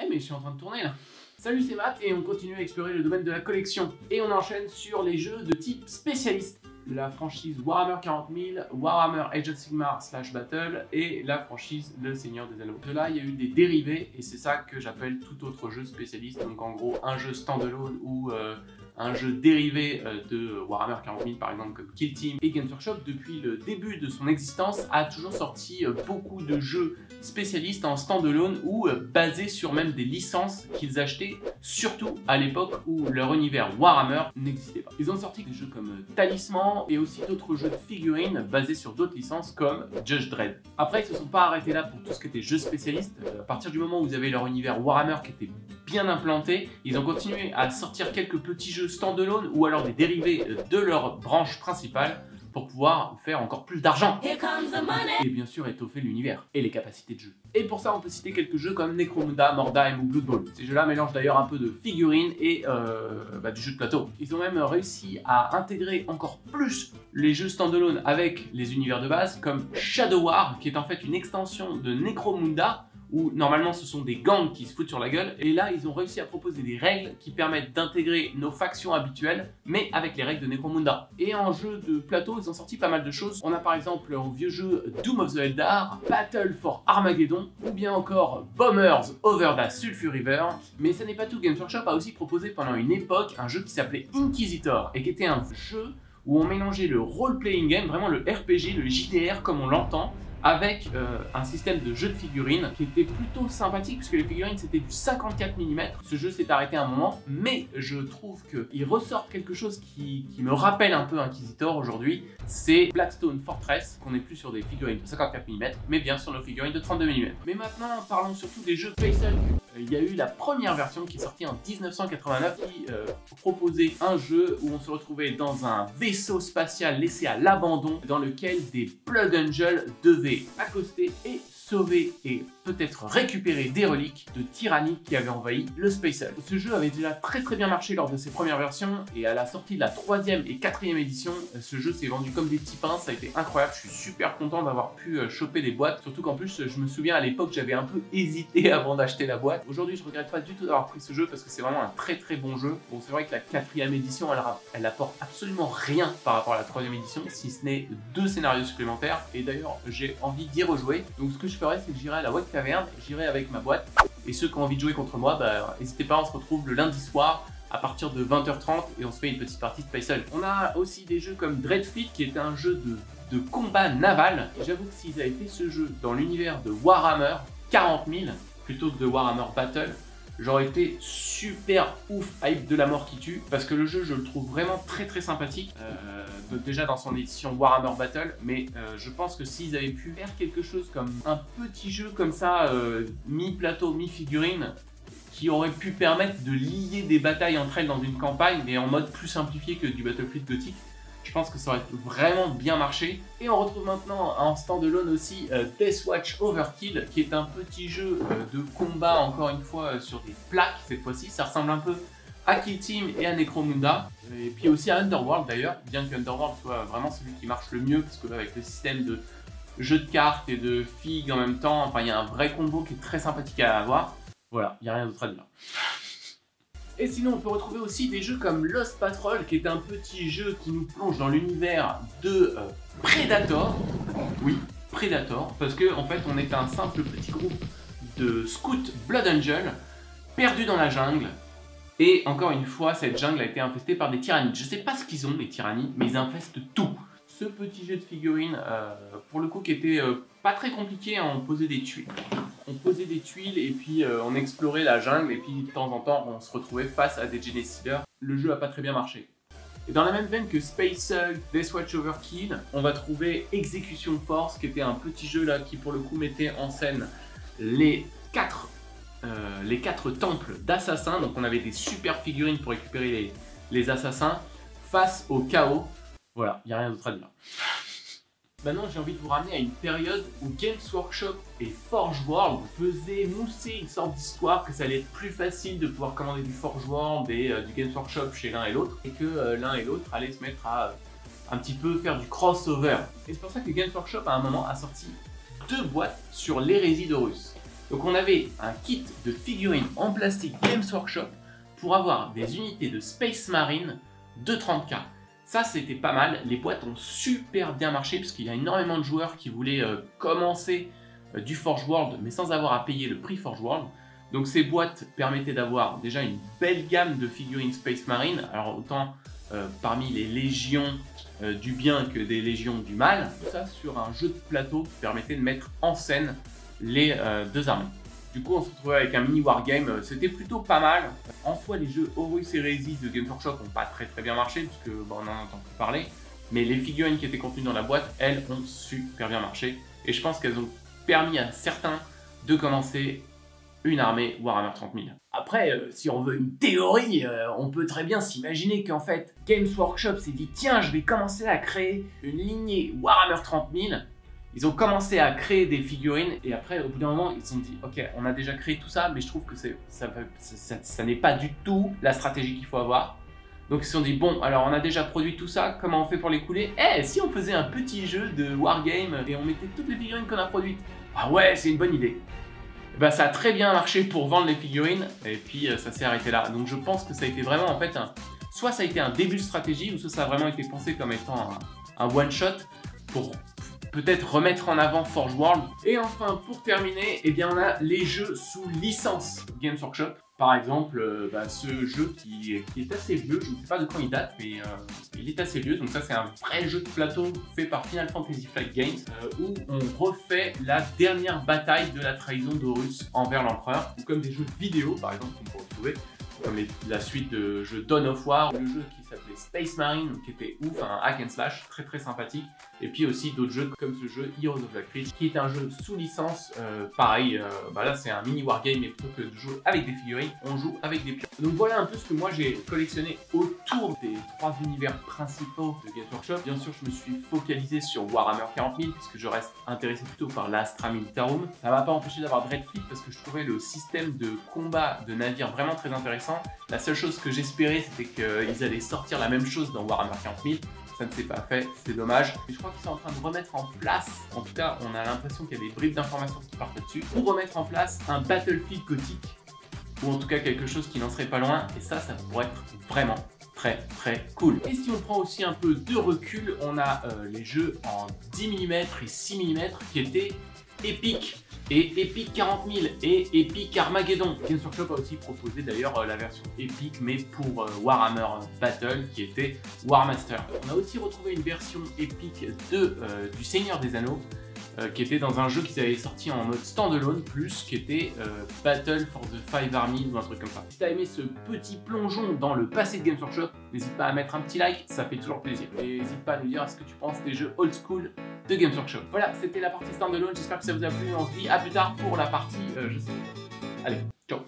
mais je suis en train de tourner là. Salut, c'est Matt et on continue à explorer le domaine de la collection. Et on enchaîne sur les jeux de type spécialiste. La franchise Warhammer 40 000, Warhammer Age of Sigmar / Battle et la franchise Le Seigneur des Anneaux. De là, il y a eu des dérivés et c'est ça que j'appelle tout autre jeu spécialiste. Donc en gros, un jeu standalone ou un jeu dérivé de Warhammer 40 000 par exemple comme Kill Team. Et Games Workshop, depuis le début de son existence, a toujours sorti beaucoup de jeux spécialistes en standalone ou basés sur même des licences qu'ils achetaient, surtout à l'époque où leur univers Warhammer n'existait pas. Ils ont sorti des jeux comme Talisman et aussi d'autres jeux de figurines basés sur d'autres licences comme Judge Dredd. Après, ils se sont pas arrêtés là pour tout ce qui était jeux spécialistes. À partir du moment où vous avez leur univers Warhammer qui était bien implanté, ils ont continué à sortir quelques petits jeux standalone ou alors des dérivés de leur branche principale pour pouvoir faire encore plus d'argent et bien sûr étoffer l'univers et les capacités de jeu. Et pour ça on peut citer quelques jeux comme Necromunda, Mordheim ou Blood Bowl. Ces jeux là mélangent d'ailleurs un peu de figurines et du jeu de plateau. Ils ont même réussi à intégrer encore plus les jeux standalone avec les univers de base comme Shadow War qui est en fait une extension de Necromunda où normalement ce sont des gangs qui se foutent sur la gueule, et là ils ont réussi à proposer des règles qui permettent d'intégrer nos factions habituelles, mais avec les règles de Necromunda. Et en jeu de plateau, ils ont sorti pas mal de choses. On a par exemple un vieux jeu Doom of the Eldar, Battle for Armageddon, ou bien encore Bombers Over the Sulphur River. Mais ça n'est pas tout, Games Workshop a aussi proposé pendant une époque un jeu qui s'appelait Inquisitor, et qui était un jeu où on mélangeait le role-playing game, vraiment le RPG, le JDR comme on l'entend, avec un système de jeu de figurines qui était plutôt sympathique puisque les figurines c'était du 54 mm. Ce jeu s'est arrêté un moment, mais je trouve qu'il ressort quelque chose qui me rappelle un peu Inquisitor aujourd'hui. C'est Blackstone Fortress, qu'on n'est plus sur des figurines de 54 mm, mais bien sur nos figurines de 32 mm. Mais maintenant, parlons surtout des jeux Space Hulk. Il y a eu la première version qui est sortie en 1989 qui proposait un jeu où on se retrouvait dans un vaisseau spatial laissé à l'abandon dans lequel des Blood Angels devaient accoster et sauver et peut-être récupérer des reliques de tyrannie qui avaient envahi le Space Hulk. Ce jeu avait déjà très bien marché lors de ses premières versions et à la sortie de la 3e et 4e édition, ce jeu s'est vendu comme des petits pains, ça a été incroyable, je suis super content d'avoir pu choper des boîtes, surtout qu'en plus je me souviens à l'époque j'avais un peu hésité avant d'acheter la boîte. Aujourd'hui je regrette pas du tout d'avoir pris ce jeu parce que c'est vraiment un très bon jeu. Bon, c'est vrai que la 4e édition elle apporte absolument rien par rapport à la 3e édition, si ce n'est 2 scénarios supplémentaires, et d'ailleurs j'ai envie d'y rejouer. Donc ce que je ferai, c'est que j'irai à la White Tavern, j'irai avec ma boîte, et ceux qui ont envie de jouer contre moi, n'hésitez pas, on se retrouve le lundi soir à partir de 20h30 et on se fait une petite partie de Space Hulk. On a aussi des jeux comme Dreadfleet qui est un jeu de combat naval. J'avoue que s'ils avaient fait ce jeu dans l'univers de Warhammer 40 000 plutôt que de Warhammer Battle, j'aurais été super ouf hype de la mort qui tue, parce que le jeu je le trouve vraiment très sympathique, déjà dans son édition Warhammer Battle, mais je pense que s'ils avaient pu faire quelque chose comme un petit jeu comme ça, mi-plateau, mi-figurine, qui aurait pu permettre de lier des batailles entre elles dans une campagne, mais en mode plus simplifié que du Battlefield Gothic, je pense que ça aurait vraiment bien marché. Et on retrouve maintenant en standalone aussi Deathwatch Overkill, qui est un petit jeu de combat, encore une fois, sur des plaques cette fois-ci. Ça ressemble un peu à Kill Team et à Necromunda, et puis aussi à Underworld d'ailleurs, bien que Underworld soit vraiment celui qui marche le mieux, parce que avec le système de jeu de cartes et de figues en même temps, enfin il y a un vrai combo qui est très sympathique à avoir. Voilà, il n'y a rien d'autre à dire. Et sinon, on peut retrouver aussi des jeux comme Lost Patrol, qui est un petit jeu qui nous plonge dans l'univers de Predator. Oui, Predator, parce que en fait, on est un simple petit groupe de scouts Blood Angel perdus dans la jungle. Et encore une fois, cette jungle a été infestée par des tyrannides. Je sais pas ce qu'ils ont, les tyrannides, mais ils infestent tout. Ce petit jeu de figurines, pour le coup, qui était pas très compliqué, hein, on posait des tuiles. On posait des tuiles et puis on explorait la jungle, et puis de temps en temps on se retrouvait face à des Genocidaires. Le jeu a pas très bien marché. Et dans la même veine que Space Hulk, Deathwatch Overkill, on va trouver Execution Force, qui était un petit jeu là qui pour le coup mettait en scène les quatre temples d'assassins. Donc on avait des super figurines pour récupérer les assassins face au chaos. Voilà, il n'y a rien d'autre à dire. Maintenant, j'ai envie de vous ramener à une période où Games Workshop et Forge World faisaient mousser une sorte d'histoire que ça allait être plus facile de pouvoir commander du Forge World et du Games Workshop chez l'un et l'autre, et que l'un et l'autre allaient se mettre à un petit peu faire du crossover. Et c'est pour ça que Games Workshop à un moment a sorti 2 boîtes sur l'hérésie d'Horus. Donc on avait un kit de figurines en plastique Games Workshop pour avoir des unités de Space Marine de 30K. Ça c'était pas mal, les boîtes ont super bien marché parce qu'il y a énormément de joueurs qui voulaient commencer du Forge World mais sans avoir à payer le prix Forge World. Donc ces boîtes permettaient d'avoir déjà une belle gamme de figurines Space Marine, alors autant parmi les légions du bien que des légions du mal. Tout ça sur un jeu de plateau qui permettait de mettre en scène les deux armées. Du coup on se retrouvait avec un mini wargame, c'était plutôt pas mal. En soi les jeux Horus Heresy de Games Workshop n'ont pas très bien marché puisque on en entend plus parler. Mais les figurines qui étaient contenues dans la boîte, elles ont super bien marché. Et je pense qu'elles ont permis à certains de commencer une armée Warhammer 30 000. Après, si on veut une théorie, on peut très bien s'imaginer qu'en fait, Games Workshop s'est dit tiens, je vais commencer à créer une lignée Warhammer 30 000. Ils ont commencé à créer des figurines et après, au bout d'un moment, ils se sont dit ok, on a déjà créé tout ça, mais je trouve que ça n'est pas du tout la stratégie qu'il faut avoir. Donc ils se sont dit bon, alors on a déjà produit tout ça, comment on fait pour les couler? Eh, si on faisait un petit jeu de wargame et on mettait toutes les figurines qu'on a produites? Ah ouais, c'est une bonne idée. Bah, ça a très bien marché pour vendre les figurines et puis ça s'est arrêté là. Donc je pense que ça a été vraiment en fait soit ça a été un début de stratégie ou soit ça a vraiment été pensé comme étant un one shot pour peut-être remettre en avant Forge World. Et enfin pour terminer, eh bien on a les jeux sous licence Games Workshop. Par exemple, ce jeu qui est assez vieux, je ne sais pas de quand il date, mais il est assez vieux. Donc ça c'est un vrai jeu de plateau fait par Final Fantasy Flight Games où on refait la dernière bataille de la trahison d'Horus envers l'empereur. Ou comme des jeux vidéo par exemple qu'on peut retrouver, comme la suite de jeux Dawn of War, le jeu qui s'appelait Space Marine, qui était ouf, un hack and slash très sympathique. Et puis aussi d'autres jeux comme ce jeu Heroes of Black Ridge, qui est un jeu sous licence, pareil, là c'est un mini wargame, mais plutôt que de jouer avec des figurines, on joue avec des pions. Donc voilà un peu ce que moi j'ai collectionné autour des 3 univers principaux de Games Workshop. Bien sûr je me suis focalisé sur Warhammer 40 000, puisque je reste intéressé plutôt par l'Astra Militarum. Ça m'a pas empêché d'avoir Dreadfleet, parce que je trouvais le système de combat de navires vraiment très intéressant. La seule chose que j'espérais c'était qu'ils allaient sortir la même chose dans Warhammer 40 000. Ça ne s'est pas fait, c'est dommage. Et je crois qu'ils sont en train de remettre en place, en tout cas on a l'impression qu'il y a des bribes d'informations qui partent là-dessus, pour remettre en place un Battlefield gothique, ou en tout cas quelque chose qui n'en serait pas loin, et ça pourrait être vraiment très cool. Et si on prend aussi un peu de recul, on a les jeux en 10 mm et 6 mm qui étaient épiques. Et Epic 40 000 et Epic Armageddon. Games Workshop a aussi proposé d'ailleurs la version Epic mais pour Warhammer Battle qui était Warmaster. On a aussi retrouvé une version Epic du Seigneur des Anneaux qui était dans un jeu qu'ils avaient sorti en mode standalone plus qui était Battle for the Five Armies ou un truc comme ça. Si t'as aimé ce petit plongeon dans le passé de Games Workshop, n'hésite pas à mettre un petit like, ça fait toujours plaisir. Et n'hésite pas à nous dire ce que tu penses des jeux old school de Games Workshop. Voilà, c'était la partie standalone, j'espère que ça vous a plu, on se dit à plus tard pour la partie je sais pas. Allez, ciao.